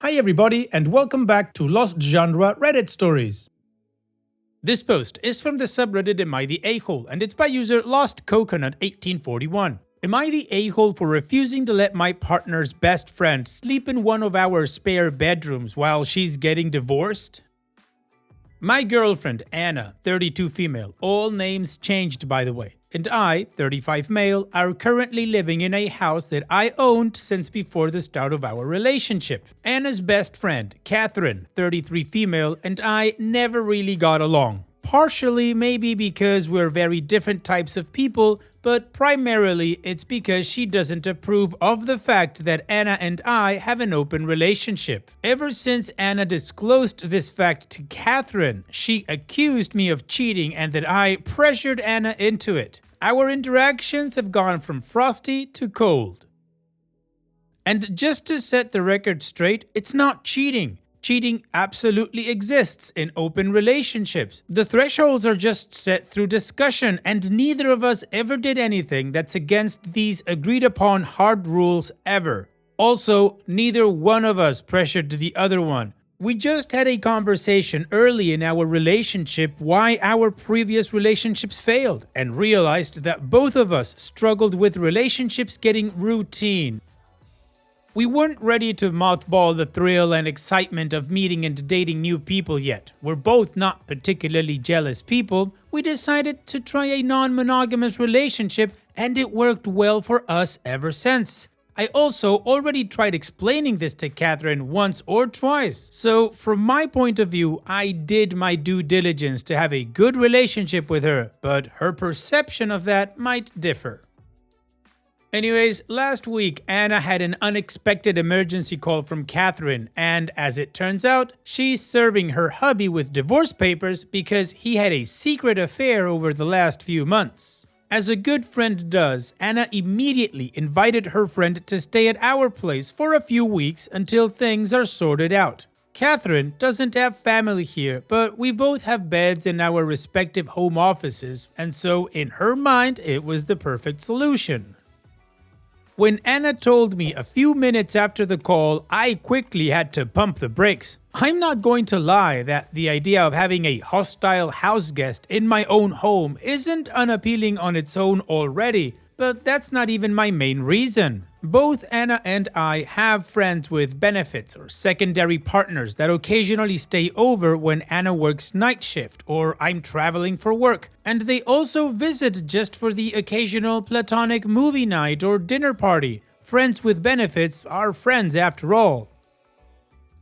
Hi everybody and welcome back to Lost Genre Reddit Stories. This post is from the subreddit Am I the A-hole and it's by user LostCoconut1841. Am I the a-hole for refusing to let my partner's best friend sleep in one of our spare bedrooms while she's getting divorced? My girlfriend, Anna, 32 female, all names changed by the way, and I, 35 male, are currently living in a house that I owned since before the start of our relationship. Anna's best friend, Catherine, 33 female, and I never really got along. Partially maybe because we're very different types of people, but primarily it's because she doesn't approve of the fact that Anna and I have an open relationship. Ever since Anna disclosed this fact to Catherine, she accused me of cheating and that I pressured Anna into it. Our interactions have gone from frosty to cold. And just to set the record straight, it's not cheating. Cheating absolutely exists in open relationships. The thresholds are just set through discussion, and neither of us ever did anything that's against these agreed upon hard rules ever. Also, neither one of us pressured the other one. We just had a conversation early in our relationship why our previous relationships failed, and realized that both of us struggled with relationships getting routine. We weren't ready to mothball the thrill and excitement of meeting and dating new people yet. We're both not particularly jealous people. We decided to try a non-monogamous relationship and it worked well for us ever since. I also already tried explaining this to Catherine once or twice. So from my point of view, I did my due diligence to have a good relationship with her, but her perception of that might differ. Anyways, last week Anna had an unexpected emergency call from Catherine, and as it turns out, she's serving her hubby with divorce papers because he had a secret affair over the last few months. As a good friend does, Anna immediately invited her friend to stay at our place for a few weeks until things are sorted out. Catherine doesn't have family here, but we both have beds in our respective home offices, and so in her mind, it was the perfect solution. When Anna told me a few minutes after the call, I quickly had to pump the brakes. I'm not going to lie that the idea of having a hostile house guest in my own home isn't unappealing on its own already, but that's not even my main reason. Both Anna and I have friends with benefits or secondary partners that occasionally stay over when Anna works night shift or I'm traveling for work, and they also visit just for the occasional platonic movie night or dinner party. Friends with benefits are friends after all.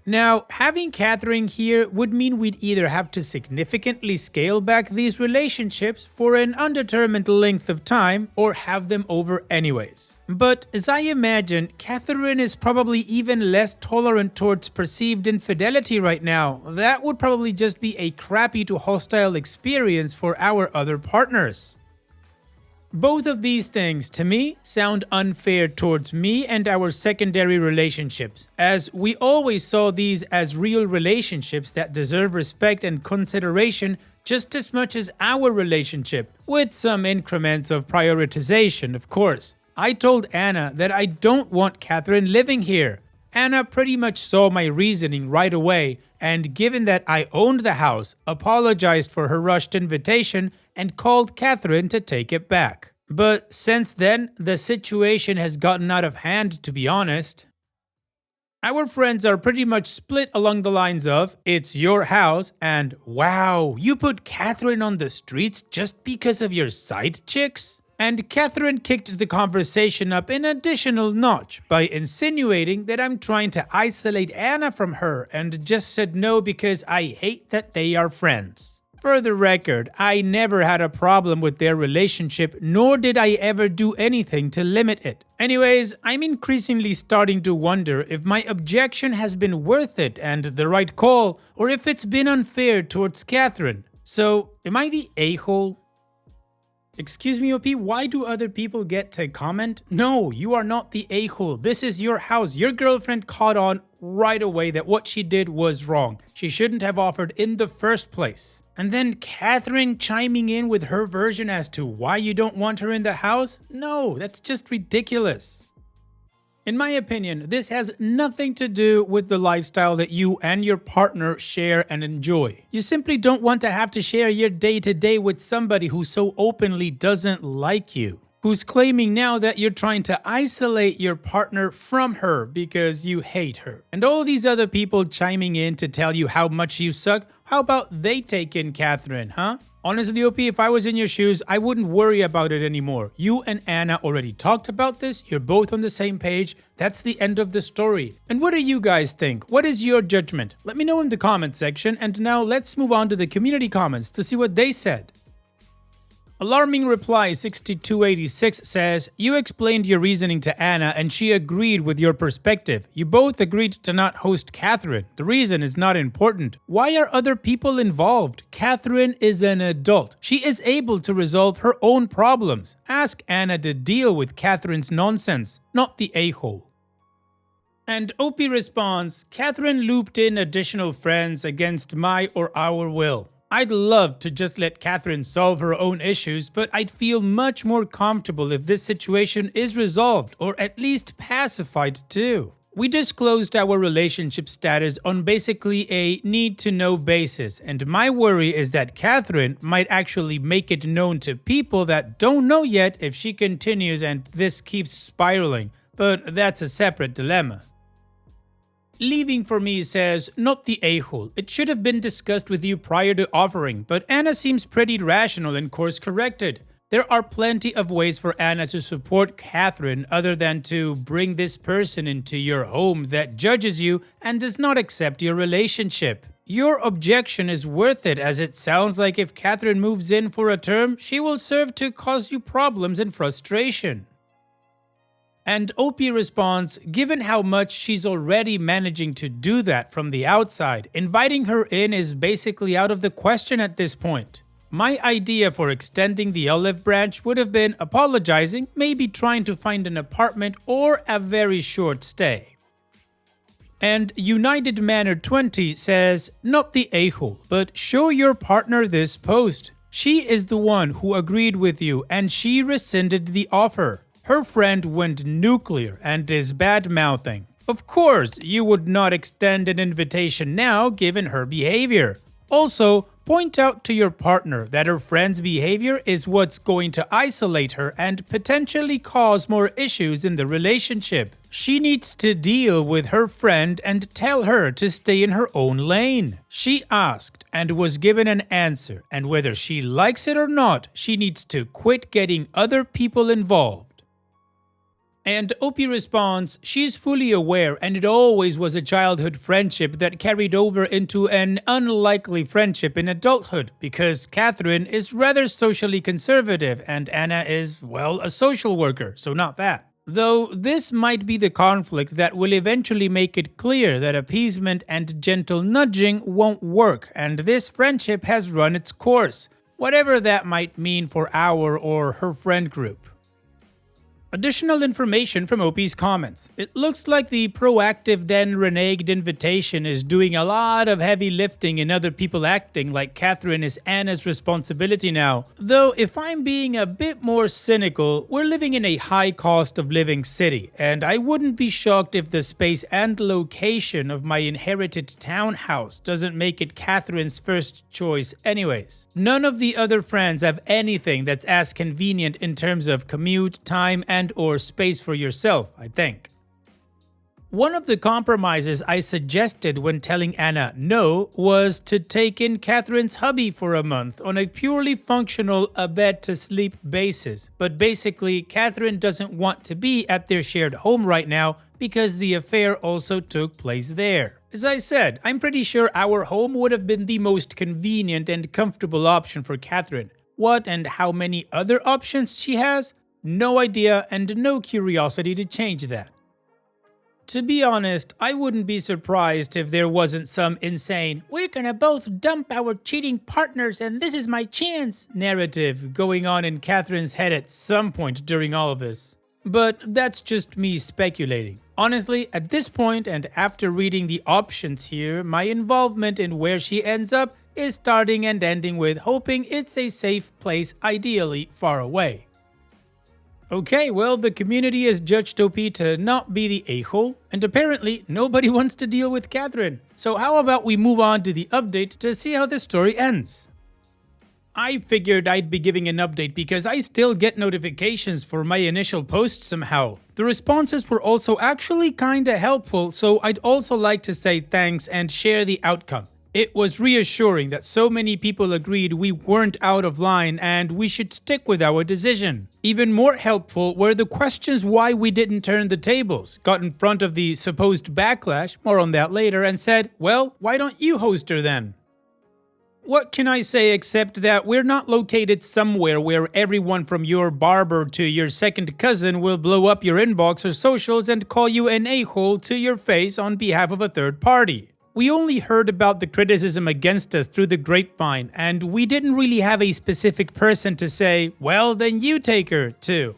Now, having Catherine here would mean we'd either have to significantly scale back these relationships for an undetermined length of time or have them over anyways. But as I imagine, Catherine is probably even less tolerant towards perceived infidelity right now. That would probably just be a crappy to hostile experience for our other partners. Both of these things, to me, sound unfair towards me and our secondary relationships, as we always saw these as real relationships that deserve respect and consideration just as much as our relationship, with some increments of prioritization, of course. I told Anna that I don't want Catherine living here. Anna pretty much saw my reasoning right away, and given that I owned the house, apologized for her rushed invitation and called Catherine to take it back. But since then, the situation has gotten out of hand, to be honest. Our friends are pretty much split along the lines of, it's your house, and wow, you put Catherine on the streets just because of your side chicks? And Catherine kicked the conversation up an additional notch by insinuating that I'm trying to isolate Anna from her and just said no because I hate that they are friends. For the record, I never had a problem with their relationship, nor did I ever do anything to limit it. Anyways, I'm increasingly starting to wonder if my objection has been worth it and the right call, or if it's been unfair towards Catherine. So, am I the a-hole? Excuse me, OP, why do other people get to comment? No, you are not the a-hole. This is your house. Your girlfriend caught on right away that what she did was wrong. She shouldn't have offered in the first place. And then Catherine chiming in with her version as to why you don't want her in the house? No, that's just ridiculous. In my opinion, this has nothing to do with the lifestyle that you and your partner share and enjoy. You simply don't want to have to share your day-to-day with somebody who so openly doesn't like you, who's claiming now that you're trying to isolate your partner from her because you hate her. And all these other people chiming in to tell you how much you suck, how about they take in Catherine, huh? Honestly, OP, if I was in your shoes, I wouldn't worry about it anymore. You and Anna already talked about this, you're both on the same page, that's the end of the story. And what do you guys think? What is your judgment? Let me know in the comment section, and now let's move on to the community comments to see what they said. Alarming Reply 6286 says, you explained your reasoning to Anna and she agreed with your perspective. You both agreed to not host Catherine. The reason is not important. Why are other people involved? Catherine is an adult. She is able to resolve her own problems. Ask Anna to deal with Catherine's nonsense, not the a-hole. And OP responds, Catherine looped in additional friends against my or our will. I'd love to just let Catherine solve her own issues, but I'd feel much more comfortable if this situation is resolved, or at least pacified too. We disclosed our relationship status on basically a need-to-know basis, and my worry is that Catherine might actually make it known to people that don't know yet if she continues and this keeps spiraling, but that's a separate dilemma. Leaving for me says, not the a-hole. It should have been discussed with you prior to offering, but Anna seems pretty rational and course corrected. There are plenty of ways for Anna to support Catherine other than to bring this person into your home that judges you and does not accept your relationship. Your objection is worth it, as it sounds like if Catherine moves in for a term, she will serve to cause you problems and frustration. And OP responds, given how much she's already managing to do that from the outside, inviting her in is basically out of the question at this point. My idea for extending the olive branch would have been apologizing, maybe trying to find an apartment or a very short stay. And United Manor 20 says, not the a-hole, but show your partner this post. She is the one who agreed with you and she rescinded the offer. Her friend went nuclear and is bad-mouthing. Of course, you would not extend an invitation now given her behavior. Also, point out to your partner that her friend's behavior is what's going to isolate her and potentially cause more issues in the relationship. She needs to deal with her friend and tell her to stay in her own lane. She asked and was given an answer, and whether she likes it or not, she needs to quit getting other people involved. And OP responds, she's fully aware and it always was a childhood friendship that carried over into an unlikely friendship in adulthood because Catherine is rather socially conservative and Anna is, well, a social worker, so not that. Though this might be the conflict that will eventually make it clear that appeasement and gentle nudging won't work and this friendship has run its course, whatever that might mean for our or her friend group. Additional information from OP's comments. It looks like the proactive then reneged invitation is doing a lot of heavy lifting and other people acting like Catherine is Anna's responsibility now. Though if I'm being a bit more cynical, we're living in a high cost of living city, and I wouldn't be shocked if the space and location of my inherited townhouse doesn't make it Catherine's first choice anyways. None of the other friends have anything that's as convenient in terms of commute, time, and or space for yourself, I think. One of the compromises I suggested when telling Anna no was to take in Catherine's hubby for a month on a purely functional bed-to-sleep basis. But basically, Catherine doesn't want to be at their shared home right now because the affair also took place there. As I said, I'm pretty sure our home would have been the most convenient and comfortable option for Catherine. What and how many other options she has? No idea and no curiosity to change that. To be honest, I wouldn't be surprised if there wasn't some insane "we're gonna both dump our cheating partners and this is my chance" narrative going on in Catherine's head at some point during all of this. But that's just me speculating. Honestly, at this point and after reading the options here, my involvement in where she ends up is starting and ending with hoping it's a safe place, ideally far away. Okay, well, the community has judged OP to not be the a-hole, and apparently nobody wants to deal with Catherine. So how about we move on to the update to see how this story ends? I figured I'd be giving an update because I still get notifications for my initial post somehow. The responses were also actually kinda helpful, so I'd also like to say thanks and share the outcome. It was reassuring that so many people agreed we weren't out of line and we should stick with our decision. Even more helpful were the questions why we didn't turn the tables, got in front of the supposed backlash, more on that later, and said, well, why don't you host her then? What can I say except that we're not located somewhere where everyone from your barber to your second cousin will blow up your inbox or socials and call you an a-hole to your face on behalf of a third party. We only heard about the criticism against us through the grapevine, and we didn't really have a specific person to say, well, then you take her, too.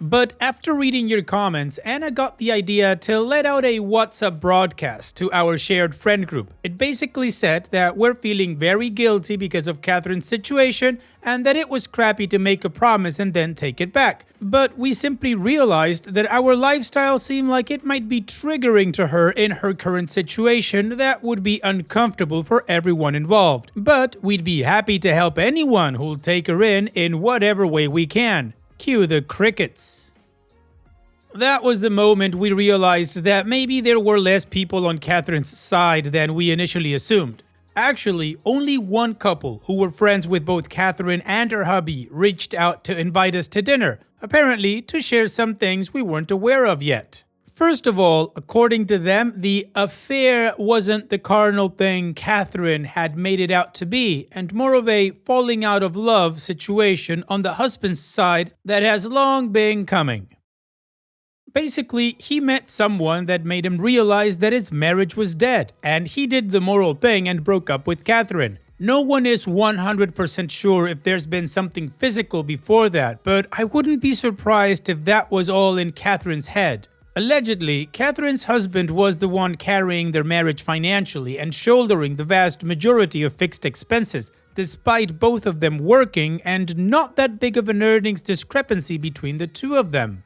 But after reading your comments, Anna got the idea to let out a WhatsApp broadcast to our shared friend group. It basically said that we're feeling very guilty because of Catherine's situation and that it was crappy to make a promise and then take it back. But we simply realized that our lifestyle seemed like it might be triggering to her in her current situation that would be uncomfortable for everyone involved. But we'd be happy to help anyone who'll take her in whatever way we can. Cue the crickets. That was the moment we realized that maybe there were less people on Catherine's side than we initially assumed. Actually, only one couple who were friends with both Catherine and her hubby reached out to invite us to dinner, apparently to share some things we weren't aware of yet. First of all, according to them, the affair wasn't the carnal thing Catherine had made it out to be, and more of a falling out of love situation on the husband's side that has long been coming. Basically, he met someone that made him realize that his marriage was dead, and he did the moral thing and broke up with Catherine. No one is 100% sure if there's been something physical before that, but I wouldn't be surprised if that was all in Catherine's head. Allegedly, Catherine's husband was the one carrying their marriage financially and shouldering the vast majority of fixed expenses, despite both of them working and not that big of an earnings discrepancy between the two of them.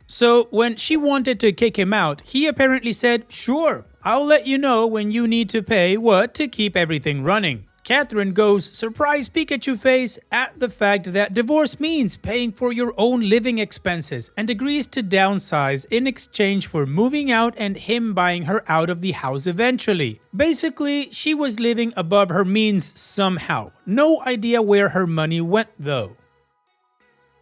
So when she wanted to kick him out, he apparently said, sure, I'll let you know when you need to pay what to keep everything running. Catherine goes surprise Pikachu face at the fact that divorce means paying for your own living expenses and agrees to downsize in exchange for moving out and him buying her out of the house eventually. Basically, she was living above her means somehow. No idea where her money went though.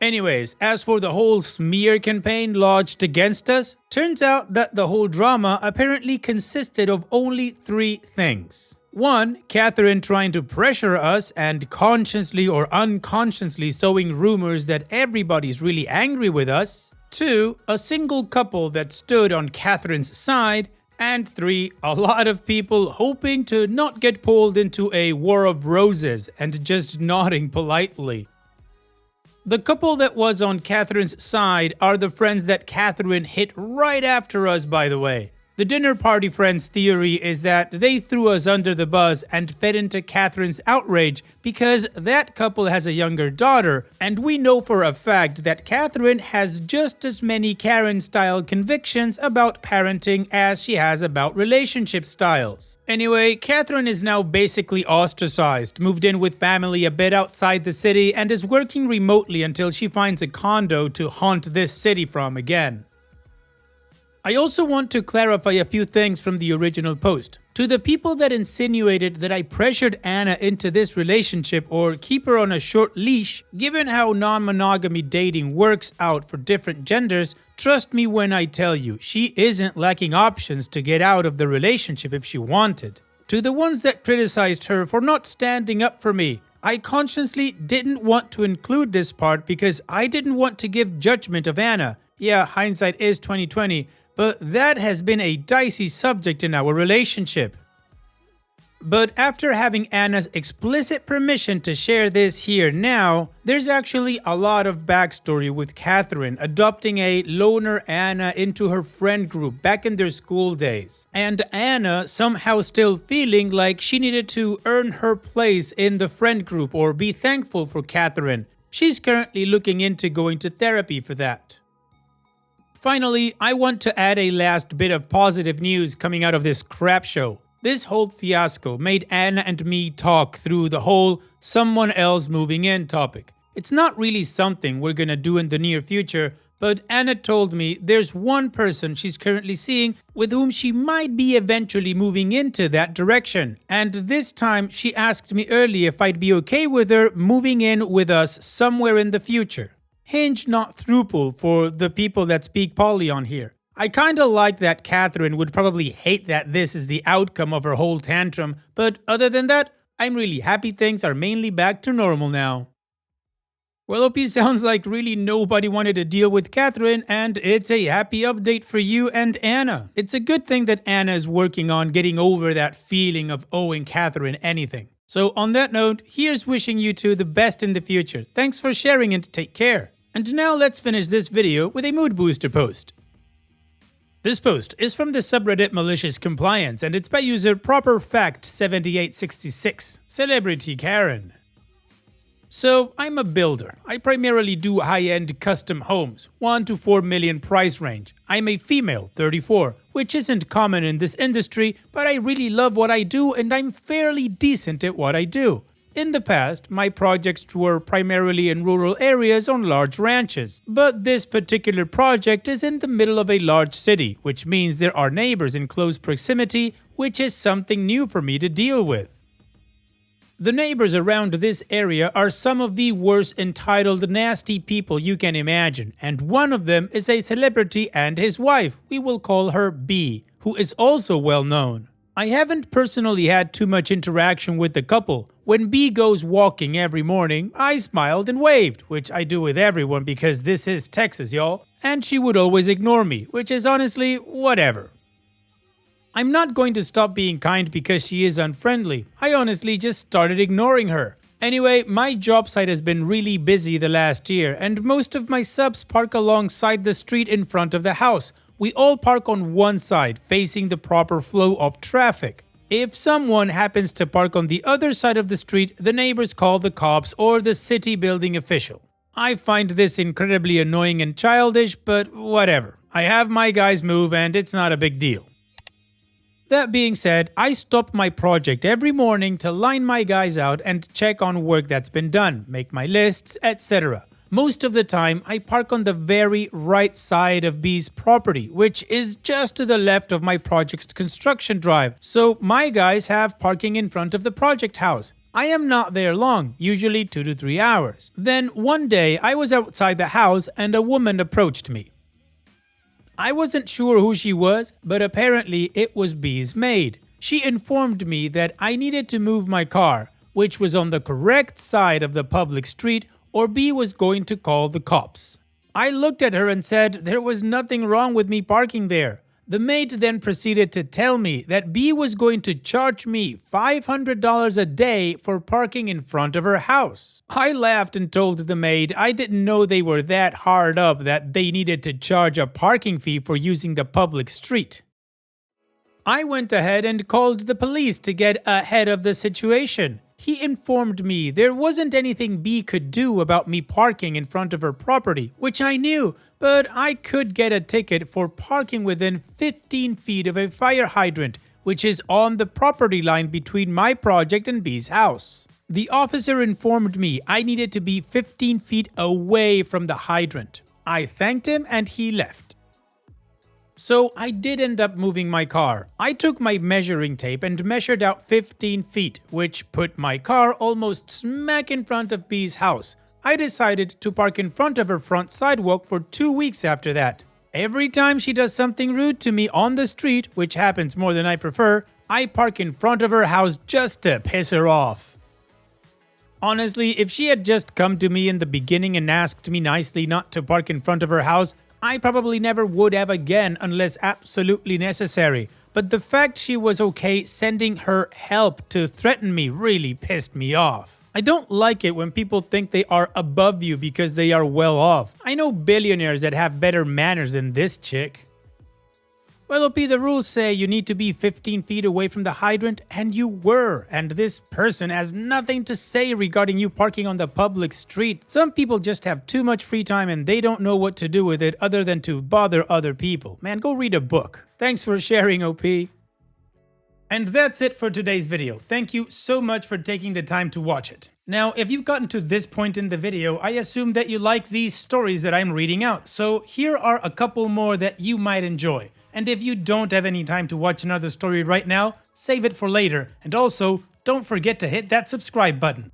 Anyways, as for the whole smear campaign lodged against us, turns out that the whole drama apparently consisted of only 3 things. 1. Catherine trying to pressure us and consciously or unconsciously sowing rumors that everybody's really angry with us. 2. A single couple that stood on Catherine's side. And 3. A lot of people hoping to not get pulled into a war of roses and just nodding politely. The couple that was on Catherine's side are the friends that Catherine hit right after us, by the way. The dinner party friends theory is that they threw us under the bus and fed into Catherine's outrage because that couple has a younger daughter, and we know for a fact that Catherine has just as many Karen-style convictions about parenting as she has about relationship styles. Anyway, Catherine is now basically ostracized, moved in with family a bit outside the city, and is working remotely until she finds a condo to haunt this city from again. I also want to clarify a few things from the original post. To the people that insinuated that I pressured Anna into this relationship or keep her on a short leash, given how non-monogamy dating works out for different genders, trust me when I tell you, she isn't lacking options to get out of the relationship if she wanted. To the ones that criticized her for not standing up for me, I consciously didn't want to include this part because I didn't want to give judgment of Anna. Yeah, hindsight is 20/20. But that has been a dicey subject in our relationship. But after having Anna's explicit permission to share this here now, there's actually a lot of backstory with Catherine adopting a loner Anna into her friend group back in their school days. And Anna somehow still feeling like she needed to earn her place in the friend group or be thankful for Catherine. She's currently looking into going to therapy for that. Finally, I want to add a last bit of positive news coming out of this crap show. This whole fiasco made Anna and me talk through the whole someone else moving in topic. It's not really something we're gonna do in the near future, but Anna told me there's one person she's currently seeing with whom she might be eventually moving into that direction. And this time she asked me early if I'd be okay with her moving in with us somewhere in the future. Hinge not throuple for the people that speak Pali on here. I kinda like that Catherine would probably hate that this is the outcome of her whole tantrum, but other than that, I'm really happy things are mainly back to normal now. Well, OP, sounds like really nobody wanted to deal with Catherine, and it's a happy update for you and Anna. It's a good thing that Anna is working on getting over that feeling of owing Catherine anything. So on that note, here's wishing you two the best in the future. Thanks for sharing and take care. And now let's finish this video with a mood booster post. This post is from the subreddit Malicious Compliance, and it's by user ProperFact7866, Celebrity Karen. So, I'm a builder. I primarily do high-end custom homes, 1 to 4 million price range. I'm a female, 34, which isn't common in this industry, but I really love what I do and I'm fairly decent at what I do. In the past, my projects were primarily in rural areas on large ranches, but this particular project is in the middle of a large city, which means there are neighbors in close proximity, which is something new for me to deal with. The neighbors around this area are some of the worst entitled nasty people you can imagine, and one of them is a celebrity and his wife, we will call her B, who is also well known. I haven't personally had too much interaction with the couple. When B goes walking every morning, I smiled and waved, which I do with everyone because this is Texas, y'all, and she would always ignore me, which is honestly whatever. I'm not going to stop being kind because she is unfriendly. I honestly just started ignoring her. Anyway, my job site has been really busy the last year, and most of my subs park alongside the street in front of the house. We all park on one side, facing the proper flow of traffic. If someone happens to park on the other side of the street, the neighbors call the cops or the city building official. I find this incredibly annoying and childish, but whatever. I have my guys move and it's not a big deal. That being said, I stop my project every morning to line my guys out and check on work that's been done, make my lists, etc. Most of the time, I park on the very right side of B's property, which is just to the left of my project's construction drive, so my guys have parking in front of the project house. I am not there long, usually 2 to 3 hours. Then one day, I was outside the house and a woman approached me. I wasn't sure who she was, but apparently it was B's maid. She informed me that I needed to move my car, which was on the correct side of the public street, or B was going to call the cops. I looked at her and said there was nothing wrong with me parking there. The maid then proceeded to tell me that B was going to charge me $500 a day for parking in front of her house. I laughed and told the maid I didn't know they were that hard up that they needed to charge a parking fee for using the public street. I went ahead and called the police to get ahead of the situation. He informed me there wasn't anything B could do about me parking in front of her property, which I knew, but I could get a ticket for parking within 15 feet of a fire hydrant, which is on the property line between my project and B's house. The officer informed me I needed to be 15 feet away from the hydrant. I thanked him and he left. So I did end up moving my car. I took my measuring tape and measured out 15 feet, which put my car almost smack in front of B's house. I decided to park in front of her front sidewalk for 2 weeks after that. Every time she does something rude to me on the street, which happens more than I prefer, I park in front of her house just to piss her off. Honestly, if she had just come to me in the beginning and asked me nicely not to park in front of her house, I probably never would have again unless absolutely necessary. But the fact she was okay sending her help to threaten me really pissed me off. I don't like it when people think they are above you because they are well off. I know billionaires that have better manners than this chick. Well, OP, the rules say you need to be 15 feet away from the hydrant, and you were. And this person has nothing to say regarding you parking on the public street. Some people just have too much free time and they don't know what to do with it other than to bother other people. Man, go read a book. Thanks for sharing, OP. And that's it for today's video. Thank you so much for taking the time to watch it. Now, if you've gotten to this point in the video, I assume that you like these stories that I'm reading out. So here are a couple more that you might enjoy. And if you don't have any time to watch another story right now, save it for later. And also, don't forget to hit that subscribe button.